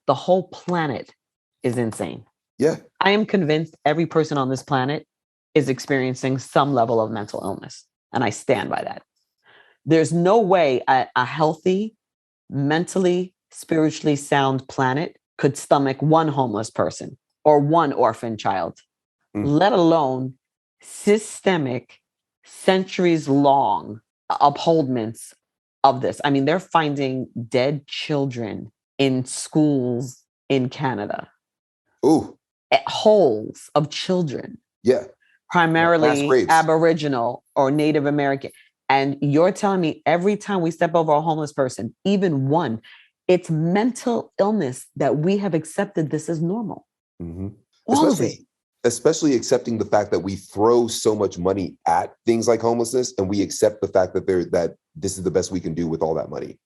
the whole planet is insane. Yeah. I am convinced every person on this planet is experiencing some level of mental illness. And I stand by that. There's no way a healthy, mentally, spiritually sound planet could stomach one homeless person or one orphan child, let alone systemic, centuries-long upholdments of this. I mean, they're finding dead children in schools in Canada. Ooh. Holes of children. Yeah. Primarily Aboriginal or Native American. And you're telling me every time we step over a homeless person, even one, it's mental illness that we have accepted this as normal. Mm-hmm. All of it. Especially accepting the fact that we throw so much money at things like homelessness, and we accept the fact that this is the best we can do with all that money.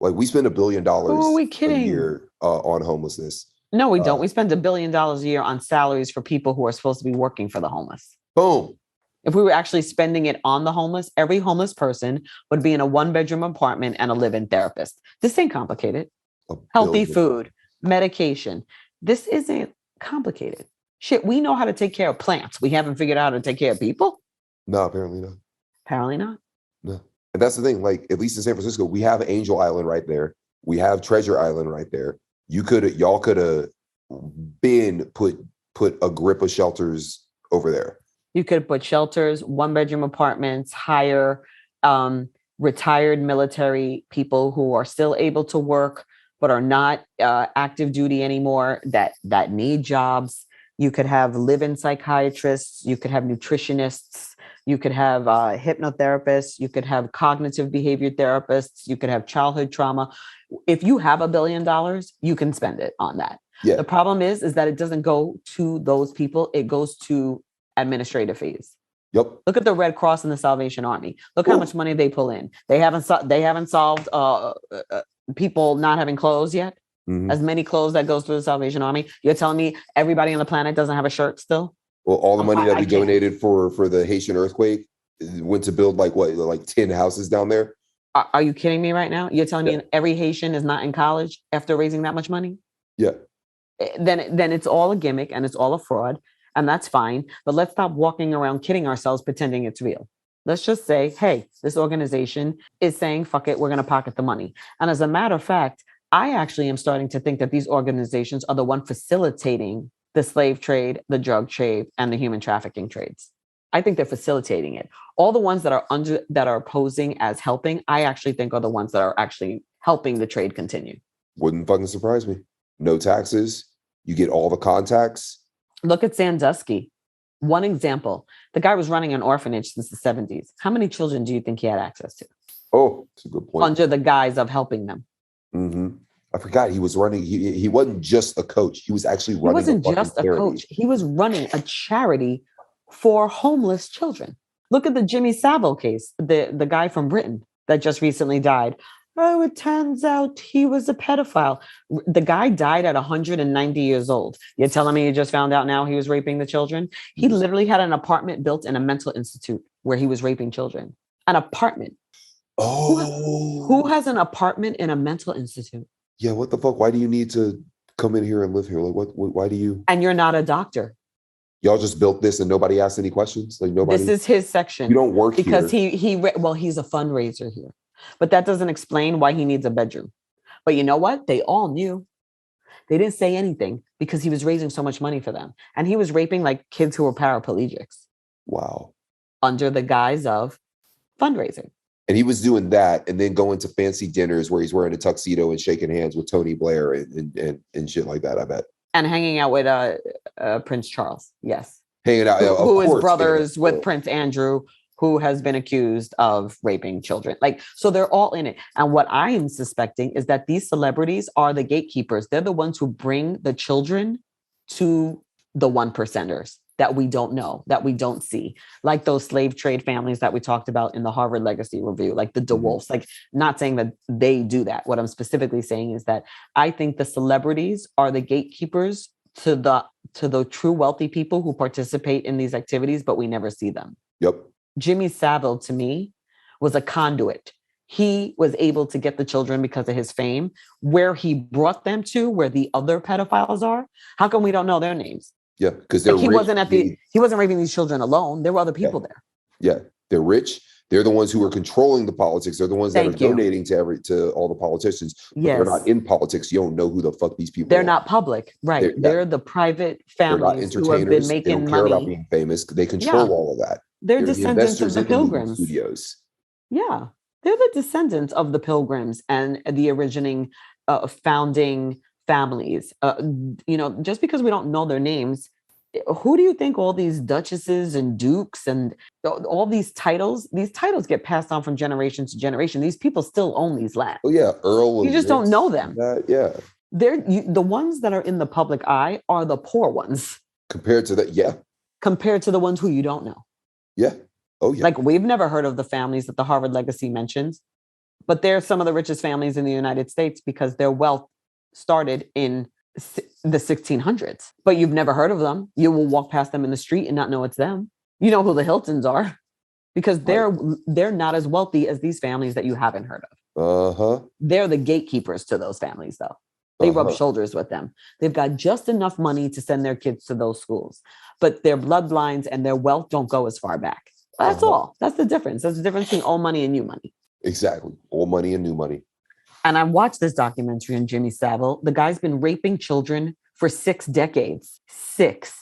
Like, we spend $1 billion a year on homelessness. No, we don't. We spend $1 billion a year on salaries for people who are supposed to be working for the homeless. Boom. If we were actually spending it on the homeless, every homeless person would be in a 1-bedroom apartment and a live-in therapist. This ain't complicated. Healthy food, medication. This isn't complicated. Shit, we know how to take care of plants. We haven't figured out how to take care of people. No, apparently not. Apparently not. No. And that's the thing. Like, at least in San Francisco, we have Angel Island right there. We have Treasure Island right there. Y'all could have been put a grip of shelters over there. You could put shelters, 1-bedroom apartments, hire retired military people who are still able to work but are not active duty anymore, that need jobs. You could have live-in psychiatrists. You could have nutritionists. You could have hypnotherapists. You could have cognitive behavior therapists. You could have childhood trauma. If you have $1 billion, you can spend it on that. Yeah. The problem is that it doesn't go to those people. It goes to administrative fees. Yep. Look at the Red Cross and the Salvation Army. Look how much money they pull in. They haven't solved people not having clothes yet. Mm-hmm. As many clothes that goes through the Salvation Army. You're telling me everybody on the planet doesn't have a shirt still? Well, all the money that we donated for the Haitian earthquake went to build like 10 houses down there. Are you kidding me right now? You're telling me every Haitian is not in college after raising that much money? Yeah. Then it's all a gimmick and it's all a fraud, and that's fine. But let's stop walking around kidding ourselves, pretending it's real. Let's just say, hey, this organization is saying, fuck it, we're going to pocket the money. And as a matter of fact, I actually am starting to think that these organizations are the one facilitating the slave trade, the drug trade, and the human trafficking trades. I think they're facilitating it. All the ones that are posing as helping, I actually think are the ones that are actually helping the trade continue. Wouldn't fucking surprise me. No taxes. You get all the contacts. Look at Sandusky. One example. The guy was running an orphanage since the 70s. How many children do you think he had access to? Oh, that's a good point. Under the guise of helping them. Mm-hmm. I forgot he was running. He wasn't just a coach. He was actually running. He wasn't just a coach. He was running a charity for homeless children. Look at the Jimmy Savile case, the guy from Britain that just recently died. Oh, it turns out he was a pedophile. The guy died at 190 years old. You're telling me you just found out now he was raping the children? He literally had an apartment built in a mental institute where he was raping children. An apartment. Oh. Who has an apartment in a mental institute? Yeah, what the fuck? Why do you need to come in here and live here? Like, why do you? And you're not a doctor. Y'all just built this and nobody asked any questions? Like, nobody. This is his section. You don't work because here. He's a fundraiser here. But that doesn't explain why he needs a bedroom. But you know what? They all knew. They didn't say anything because he was raising so much money for them. And he was raping like kids who were paraplegics. Wow. Under the guise of fundraising. And he was doing that and then going to fancy dinners where he's wearing a tuxedo and shaking hands with Tony Blair and shit like that, I bet. And hanging out with Prince Charles. Yes. Hanging out. Who is brothers with Prince Andrew, who has been accused of raping children. Like, so they're all in it. And what I am suspecting is that these celebrities are the gatekeepers. They're the ones who bring the children to the 1%ers that we don't know, that we don't see. Like those slave trade families that we talked about in the Harvard Legacy Review, like the DeWolfs. Like, not saying that they do that. What I'm specifically saying is that I think the celebrities are the gatekeepers to the true wealthy people who participate in these activities, but we never see them. Yep. Jimmy Savile, to me, was a conduit. he was able to get the children because of his fame. Where he brought them to, where the other pedophiles are, how come we don't know their names? Yeah, because they're like he rich. wasn't he wasn't raping these children alone. There were other people there. Yeah, they're rich. They're the ones who are controlling the politics. They're the ones that are donating to all the politicians. But they're not in politics. You don't know who the fuck these people are. They're not public, right? They're the private families who have been making they don't care about being famous. They control all of that. They're descendants of the Pilgrims. Studios. Yeah, they're the descendants of the Pilgrims and the originating founding families. Just because we don't know their names, who do you think all these duchesses and dukes and all these titles get passed on from generation to generation? These people still own these lands. Oh yeah, Earl. You just don't know them. They're the ones that are in the public eye are the poor ones compared to that. Yeah, compared to the ones who you don't know. Yeah. Oh yeah. Like we've never heard of the families that the Harvard legacy mentions, but they're some of the richest families in the United States because their wealth started in the 1600s, but you've never heard of them. You will walk past them in the street and not know it's them. You know who the Hiltons are because they're not as wealthy as these families that you haven't heard of. They're the gatekeepers to those families, though. They rub shoulders with them. They've got just enough money to send their kids to those schools, but their bloodlines and their wealth don't go as far back. That's all. That's the difference. That's the difference between old money and new money. Exactly. Old money and new money. And I watched this documentary on Jimmy Savile. The guy's been raping children for 6 decades. 6.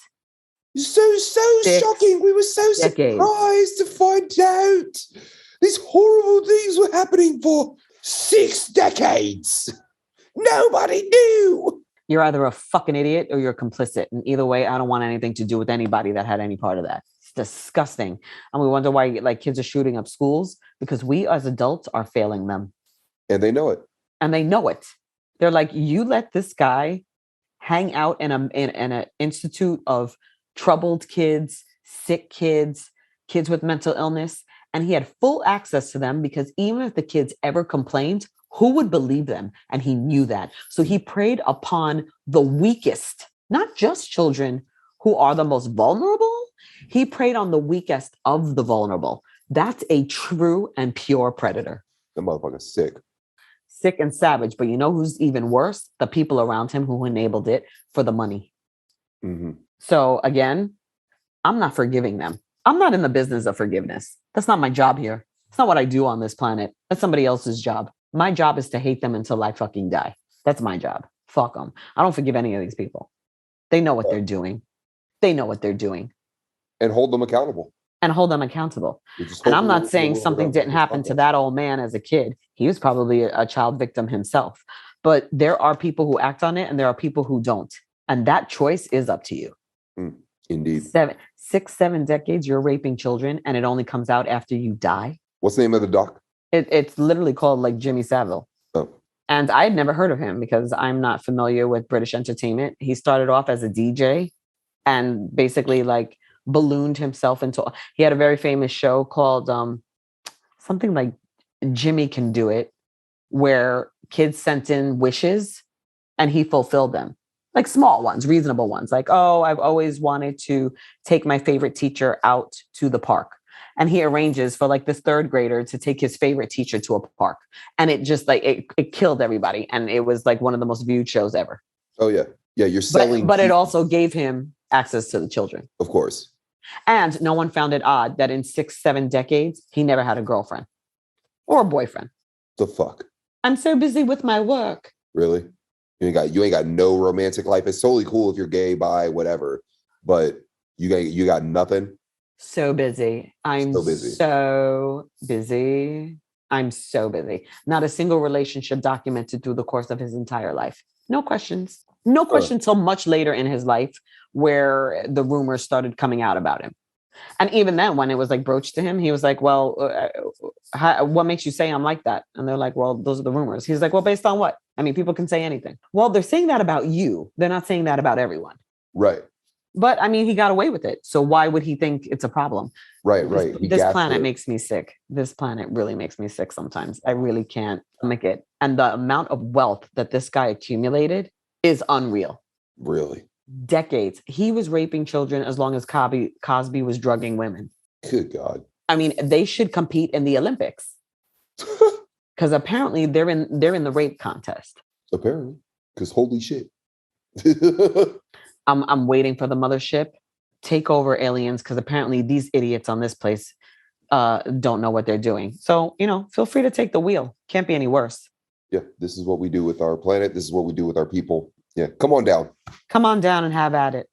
So shocking. We were so surprised to find out these horrible things were happening for 6 decades. Nobody knew. You're either a fucking idiot or you're complicit. And either way, I don't want anything to do with anybody that had any part of that. It's disgusting. And we wonder why kids are shooting up schools because we as adults are failing them. And they know it. And they know it. They're like, you let this guy hang out in an institute of troubled kids, sick kids, kids with mental illness, and he had full access to them because even if the kids ever complained, who would believe them? And he knew that. So he preyed upon the weakest, not just children who are the most vulnerable. He preyed on the weakest of the vulnerable. That's a true and pure predator. The motherfucker's sick. Sick and savage. But you know who's even worse? The people around him who enabled it for the money. Mm-hmm. So again, I'm not forgiving them. I'm not in the business of forgiveness. That's not my job here. It's not what I do on this planet. That's somebody else's job. My job is to hate them until I fucking die. That's my job. Fuck them. I don't forgive any of these people. They know what they're doing. They know what they're doing. And hold them accountable. And hold them accountable. And I'm not saying something didn't happen to that old man as a kid. He was probably a child victim himself. But there are people who act on it and there are people who don't. And that choice is up to you. Indeed. 6, 7 decades, you're raping children and it only comes out after you die. What's the name of the doc? It's literally called Jimmy Savile. Oh. And I had never heard of him because I'm not familiar with British entertainment. He started off as a DJ and basically ballooned himself into, he had a very famous show called something like Jimmy Can Do It, where kids sent in wishes and he fulfilled them. Like small ones, reasonable ones. Like, oh, I've always wanted to take my favorite teacher out to the park. And he arranges for this 3rd grader to take his favorite teacher to a park. And it just it killed everybody. And it was one of the most viewed shows ever. Oh, yeah. Yeah, you're selling. But it also gave him access to the children. Of course. And no one found it odd that in 6, 7 decades, he never had a girlfriend or a boyfriend. The fuck? I'm so busy with my work. Really? You ain't got no romantic life. It's totally cool if you're gay, bi, whatever. But you got nothing. So busy. I'm so busy. I'm so busy. Not a single relationship documented through the course of his entire life. No questions. No question till much later in his life where the rumors started coming out about him. And even then, when it was broached to him, he was like, well, what makes you say I'm like that? And they're like, well, those are the rumors. He's like, well, based on what? I mean, people can say anything. Well, they're saying that about you. They're not saying that about everyone. Right. But I mean, he got away with it. So why would he think it's a problem? Right. This planet makes me sick. This planet really makes me sick sometimes. I really can't stomach it. And the amount of wealth that this guy accumulated is unreal. Really? Decades. He was raping children as long as Cosby was drugging women. Good God. I mean, they should compete in the Olympics. Because apparently they're in the rape contest. Apparently, because holy shit. I'm waiting for the mothership take over aliens because apparently these idiots on this place don't know what they're doing. So, feel free to take the wheel. Can't be any worse. Yeah, this is what we do with our planet. This is what we do with our people. Yeah, come on down. Come on down and have at it.